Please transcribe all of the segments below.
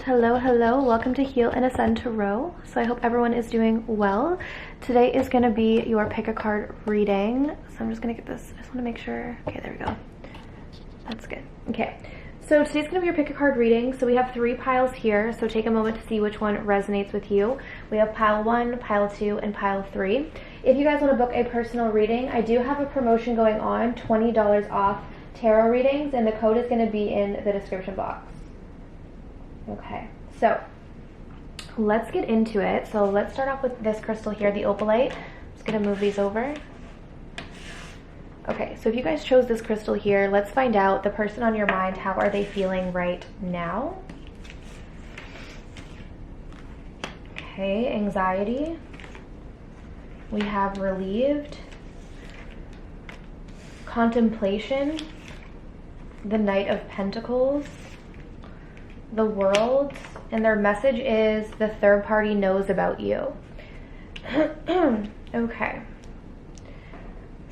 Hello, hello, welcome to Heal and Ascend Tarot. So I hope everyone is doing well. Today is going to be your pick a card reading. So I'm just going to get this, I just want to make sure. Okay, there we go. That's good. Okay, so today's going to be your pick a card reading. So we have 3 piles here, so take a moment to see which one resonates with you. We have pile 1, pile 2, and pile 3. If you guys want to book a personal reading, I do have a promotion going on, $20 off tarot readings, and the code is going to be in the description box. Okay, so let's get into it. So let's start off with this crystal here, the opalite. I'm just gonna move these over. Okay, so if you guys chose this crystal here, let's find out the person on your mind, how are they feeling right now? Okay, anxiety. We have relieved, contemplation, the Knight of Pentacles, the World, and their message is the third party knows about you. Okay.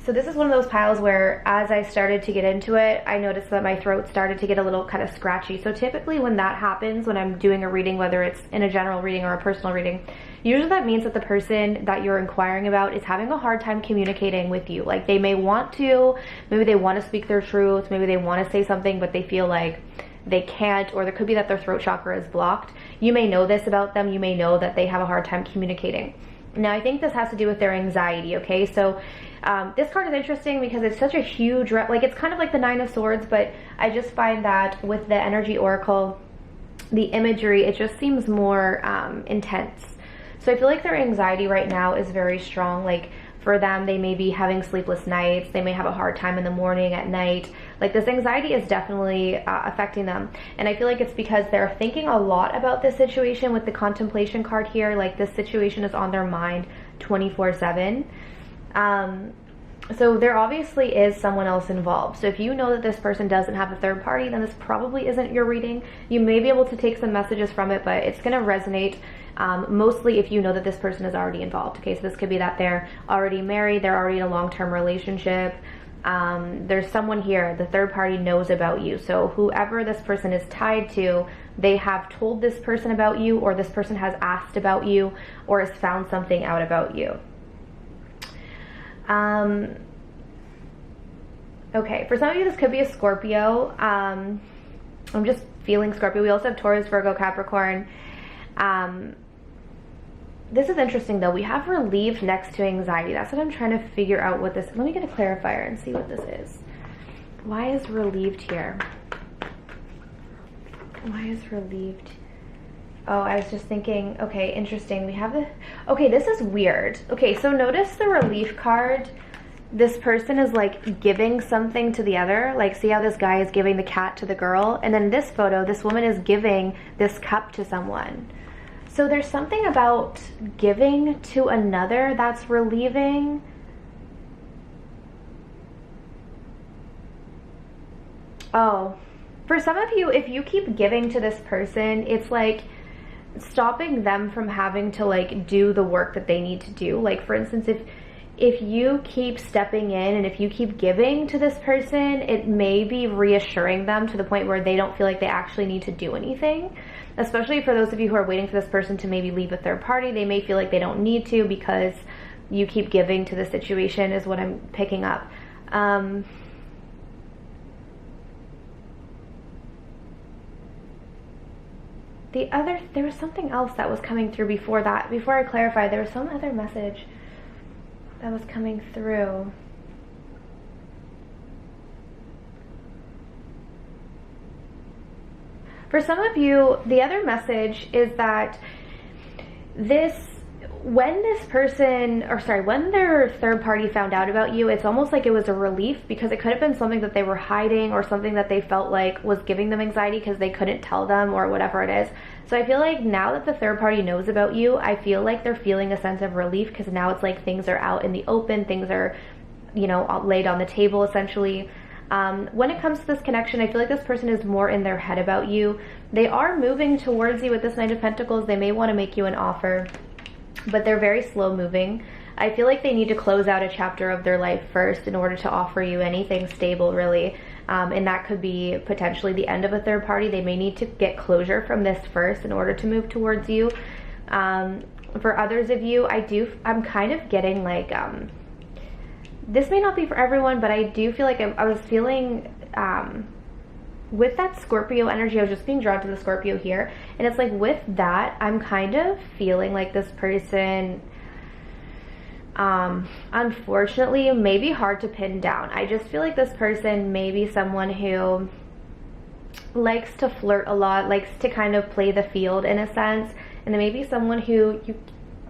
So this is one of those piles where as I started to get into it, I noticed that my throat started to get a little kind of scratchy. So typically when that happens, when I'm doing a reading, whether it's in a general reading or a personal reading, usually that means that the person that you're inquiring about is having a hard time communicating with you. Like they may want to, maybe they want to speak their truth, maybe they want to say something, but they feel like they can't, or there could be that their throat chakra is blocked. You may know this about them. You may know that they have a hard time communicating. Now, I think this has to do with their anxiety, okay? So this card is interesting because it's such a huge, like it's kind of like the Nine of Swords, but I just find that with the energy oracle, the imagery, it just seems more intense. So I feel like their anxiety right now is very strong. Like for them, they may be having sleepless nights. They may have a hard time in the morning, at night. Like this anxiety is definitely affecting them. And I feel like it's because they're thinking a lot about this situation with the contemplation card here. Like this situation is on their mind 24/7. So there obviously is someone else involved. So if you know that this person doesn't have a third party, then this probably isn't your reading. You may be able to take some messages from it, but it's going to resonate mostly if you know that this person is already involved. Okay, so this could be that they're already married, they're already in a long-term relationship. There's someone here, the third party knows about you. So whoever this person is tied to, they have told this person about you, or this person has asked about you, or has found something out about you. Okay, for some of you this could be a Scorpio. I'm just feeling Scorpio. We also have Taurus, Virgo, Capricorn. This is interesting though. We have relieved next to anxiety. That's what I'm trying to figure out what this, let me get a clarifier and see what this is. Why is relieved here? Why is relieved? Oh, I was just thinking, okay, interesting. We have the, okay, this is weird. Okay, so notice the relief card. This person is like giving something to the other. Like see how this guy is giving the cat to the girl? And then this photo, this woman is giving this cup to someone. So there's something about giving to another that's relieving. Oh, for some of you, if you keep giving to this person, it's like stopping them from having to like do the work that they need to do. Like for instance, if you keep stepping in and if you keep giving to this person, it may be reassuring them to the point where they don't feel like they actually need to do anything. Especially for those of you who are waiting for this person to maybe leave a third party, they may feel like they don't need to because you keep giving to the situation is what I'm picking up. There was something else that was coming through before that. Before I clarify, there was some other message that was coming through. For some of you, the other message is that when this person, or sorry, when their third party found out about you, it's almost like it was a relief because it could have been something that they were hiding or something that they felt like was giving them anxiety because they couldn't tell them or whatever it is. So I feel like now that the third party knows about you, I feel like they're feeling a sense of relief because now it's like things are out in the open, things are, you know, laid on the table essentially. When it comes to this connection, I feel like this person is more in their head about you. They are moving towards you with this Knight of Pentacles. They may want to make you an offer, but they're very slow moving. I feel like they need to close out a chapter of their life first in order to offer you anything stable, really. And that could be potentially the end of a third party. They may need to get closure from this first in order to move towards you. For others of you, I'm kind of getting like, this may not be for everyone, but I do feel like I was feeling, with that Scorpio energy, I was just being drawn to the Scorpio here. And it's like with that, I'm kind of feeling like this person, unfortunately, may be hard to pin down. I just feel like this person may be someone who likes to flirt a lot, likes to kind of play the field in a sense. And then maybe someone who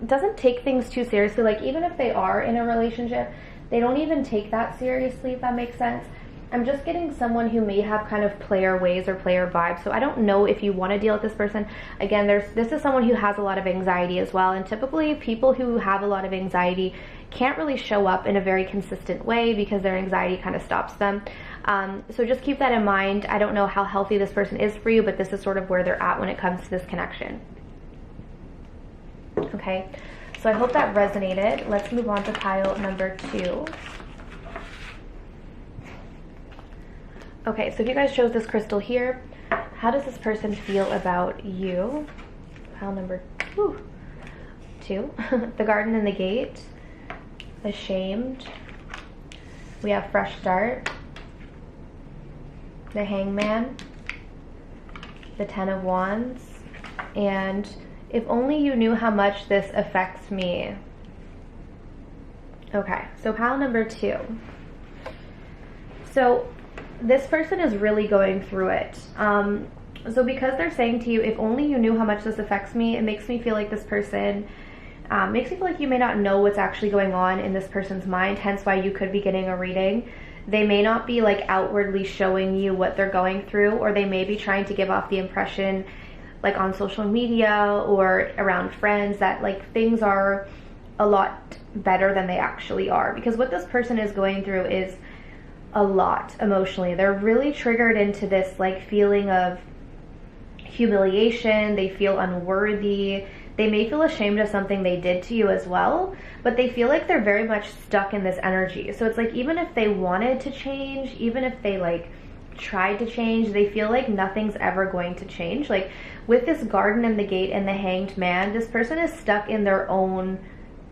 doesn't take things too seriously. Like even if they are in a relationship, they don't even take that seriously, if that makes sense. I'm just getting someone who may have kind of player ways or player vibes. So I don't know if you want to deal with this person. Again, this is someone who has a lot of anxiety as well. And typically people who have a lot of anxiety can't really show up in a very consistent way because their anxiety kind of stops them. So just keep that in mind. I don't know how healthy this person is for you, but this is sort of where they're at when it comes to this connection. Okay, so I hope that resonated. Let's move on to pile number 2. Okay, so if you guys chose this crystal here, how does this person feel about you? Pile number 2. The garden and the gate. Ashamed. We have fresh start. The hangman. The 10 of wands. And if only you knew how much this affects me. Okay, so pile number 2. So this person is really going through it. So because they're saying to you, if only you knew how much this affects me, it makes me feel like this person, makes me feel like you may not know what's actually going on in this person's mind, hence why you could be getting a reading. They may not be like outwardly showing you what they're going through, or they may be trying to give off the impression like on social media or around friends that like things are a lot better than they actually are. Because what this person is going through is a lot emotionally. They're really triggered into this like feeling of humiliation. They feel unworthy. They may feel ashamed of something they did to you as well, but they feel like they're very much stuck in this energy. So it's like even if they wanted to change, even if they like tried to change, they feel like nothing's ever going to change. Like with this garden and the gate and the hanged man, this person is stuck in their own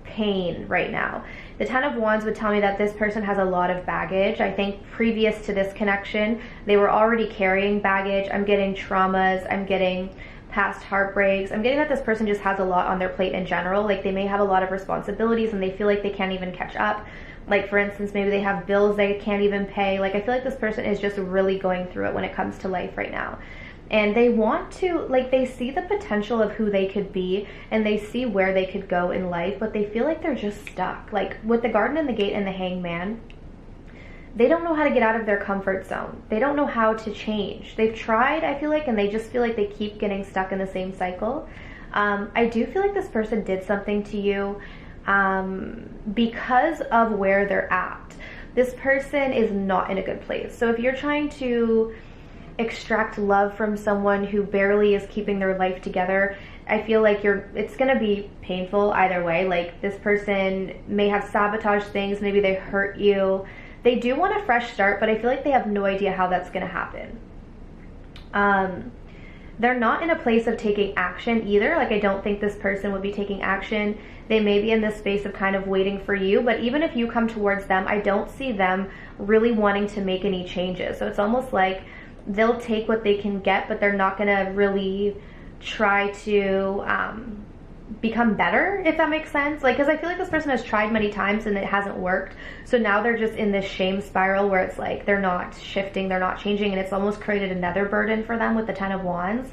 pain right now. The 10 of wands would tell me that this person has a lot of baggage. I think previous to this connection, they were already carrying baggage. I'm getting traumas. I'm getting past heartbreaks. I'm getting that this person just has a lot on their plate in general. Like they may have a lot of responsibilities and they feel like they can't even catch up. Like for instance, maybe they have bills they can't even pay. Like I feel like this person is just really going through it when it comes to life right now. And they want to, like they see the potential of who they could be and they see where they could go in life, but they feel like they're just stuck. Like with the garden and the gate and the hangman, they don't know how to get out of their comfort zone. They don't know how to change. They've tried, I feel like, and they just feel like they keep getting stuck in the same cycle. I do feel like this person did something to you because of where they're at. This person is not in a good place. So if you're trying to extract love from someone who barely is keeping their life together, I feel like it's gonna be painful either way. Like this person may have sabotaged things, maybe they hurt you. They do want a fresh start, but I feel like they have no idea how that's gonna happen. They're not in a place of taking action either. Like I don't think this person would be taking action. They may be in this space of kind of waiting for you, but even if you come towards them, I don't see them really wanting to make any changes. So it's almost like they'll take what they can get, but they're not gonna really try to become better, if that makes sense. Like, because I feel like this person has tried many times and it hasn't worked. So now they're just in this shame spiral where it's like they're not shifting, they're not changing, and it's almost created another burden for them with the 10 of wands.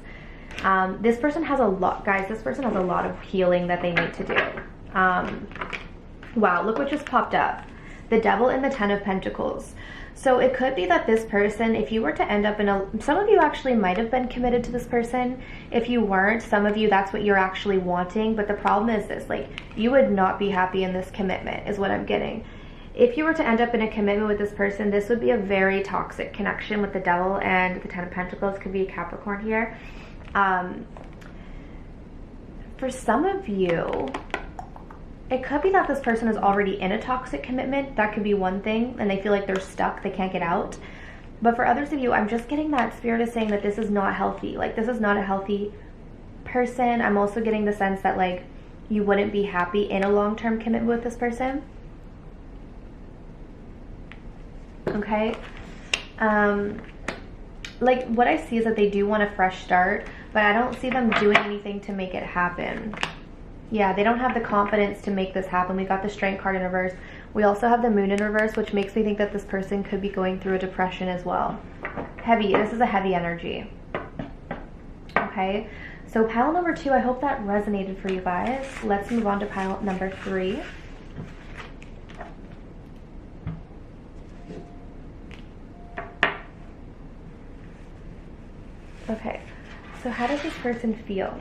This person has a lot, guys, this person has a lot of healing that they need to do. Wow, look what just popped up. The devil and the 10 of pentacles. So it could be that this person, if you were to end up in some of you actually might have been committed to this person. If you weren't, some of you, that's what you're actually wanting. But the problem is this, like you would not be happy in this commitment is what I'm getting. If you were to end up in a commitment with this person, this would be a very toxic connection with the devil and the 10 of pentacles. Could be a Capricorn here. For some of you, it could be that this person is already in a toxic commitment. That could be one thing, and they feel like they're stuck, they can't get out. But for others of you, I'm just getting that spirit is saying that this is not healthy. Like, this is not a healthy person. I'm also getting the sense that, like, you wouldn't be happy in a long-term commitment with this person. Okay. Like, what I see is that they do want a fresh start, but I don't see them doing anything to make it happen. Yeah, they don't have the confidence to make this happen. We got the Strength card in reverse. We also have the Moon in reverse, which makes me think that this person could be going through a depression as well. Heavy. This is a heavy energy. Okay. So pile number 2, I hope that resonated for you guys. Let's move on to pile number 3. Okay, so how does this person feel?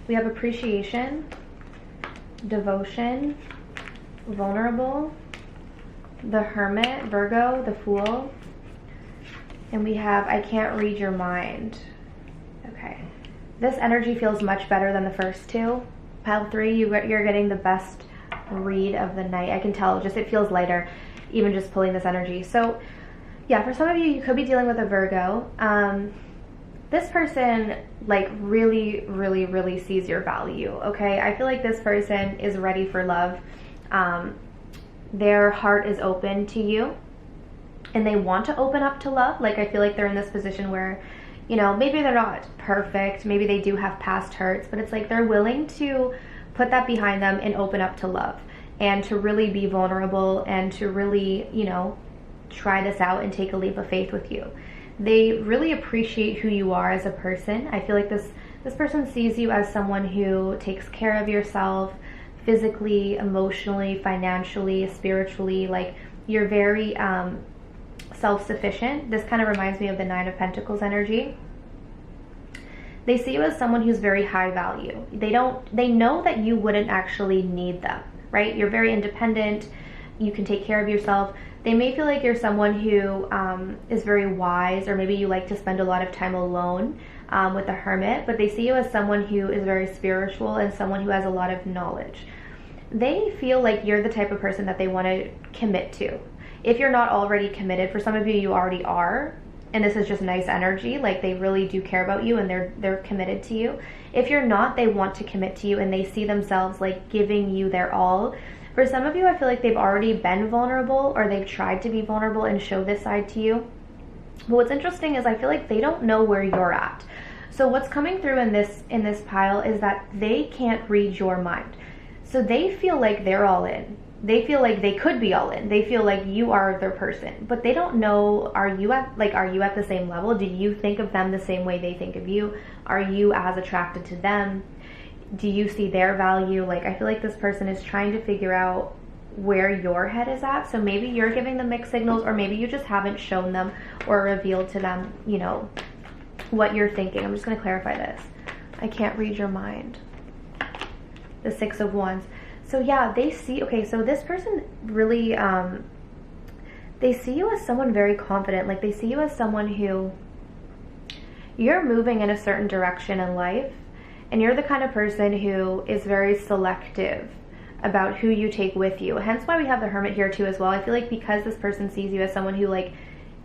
We have appreciation, devotion, vulnerable, the Hermit, Virgo, the Fool, and we have I can't read your mind. Okay, this energy feels much better than the first 2. Pile 3, you're getting the best read of the night. I can tell, just it feels lighter, even just pulling this energy. So yeah, for some of you, you could be dealing with a Virgo. This person, like, really, really, really sees your value, okay? I feel like this person is ready for love. Their heart is open to you, and they want to open up to love. Like, I feel like they're in this position where, you know, maybe they're not perfect. Maybe they do have past hurts, but it's like they're willing to put that behind them and open up to love and to really be vulnerable and to really, you know, try this out and take a leap of faith with you. They really appreciate who you are as a person. I feel like this person sees you as someone who takes care of yourself physically, emotionally, financially, spiritually. Like, you're very self-sufficient. This kind of reminds me of the 9 of Pentacles energy. They see you as someone who's very high value. They know that you wouldn't actually need them, right? You're very independent. You can take care of yourself. They may feel like you're someone who is very wise, or maybe you like to spend a lot of time alone with the Hermit, but they see you as someone who is very spiritual and someone who has a lot of knowledge. They feel like you're the type of person that they want to commit to. If you're not already committed, for some of you, you already are, and this is just nice energy, like they really do care about you and they're committed to you. If you're not, they want to commit to you and they see themselves like giving you their all. For some of you, I feel like they've already been vulnerable, or they've tried to be vulnerable and show this side to you. But what's interesting is I feel like they don't know where you're at. So what's coming through in this pile is that they can't read your mind. So they feel like they're all in. They feel like they could be all in. They feel like you are their person, but they don't know, are you at the same level? Do you think of them the same way they think of you? Are you as attracted to them? Do you see their value? Like, I feel like this person is trying to figure out where your head is at. So maybe you're giving them mixed signals, or maybe you just haven't shown them or revealed to them, you know, what you're thinking. I'm just going to clarify this. I can't read your mind. The 6 of Wands. So yeah, they see, okay, so this person really, they see you as someone very confident. Like, they see you as someone who, you're moving in a certain direction in life, and you're the kind of person who is very selective about who you take with you. Hence why we have the Hermit here too as well. I feel like because this person sees you as someone who like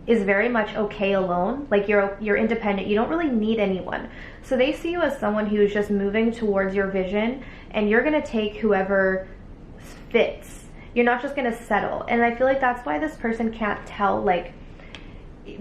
is very much okay alone, like you're independent, you don't really need anyone. So they see you as someone who's just moving towards your vision, and you're gonna take whoever fits. You're not just gonna settle. And I feel like that's why this person can't tell, like,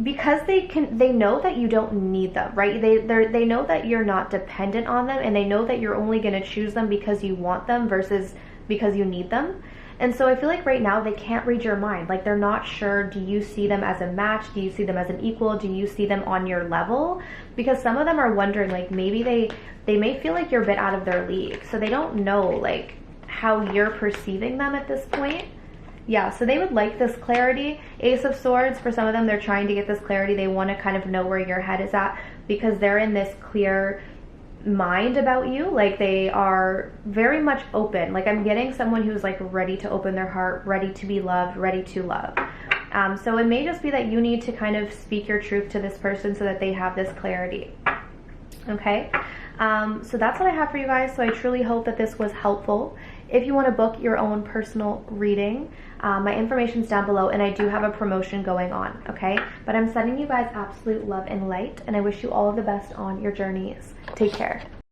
because they know that you don't need them, right? They know that you're not dependent on them, and they know that you're only going to choose them because you want them versus because you need them. And so I feel like right now they can't read your mind. Like, they're not sure, do you see them as a match? Do you see them as an equal? Do you see them on your level? Because some of them are wondering, like, maybe they may feel like you're a bit out of their league. So they don't know, like, how you're perceiving them at this point. Yeah, so they would like this clarity. Ace of Swords, for some of them, they're trying to get this clarity. They want to kind of know where your head is at because they're in this clear mind about you. Like, they are very much open. Like, I'm getting someone who's like ready to open their heart, ready to be loved, ready to love. So it may just be that you need to kind of speak your truth to this person so that they have this clarity. Okay, so that's what I have for you guys. So I truly hope that this was helpful. if you want to book your own personal reading, my information's down below, and I do have a promotion going on, okay? But I'm sending you guys absolute love and light, and I wish you all of the best on your journeys. Take care.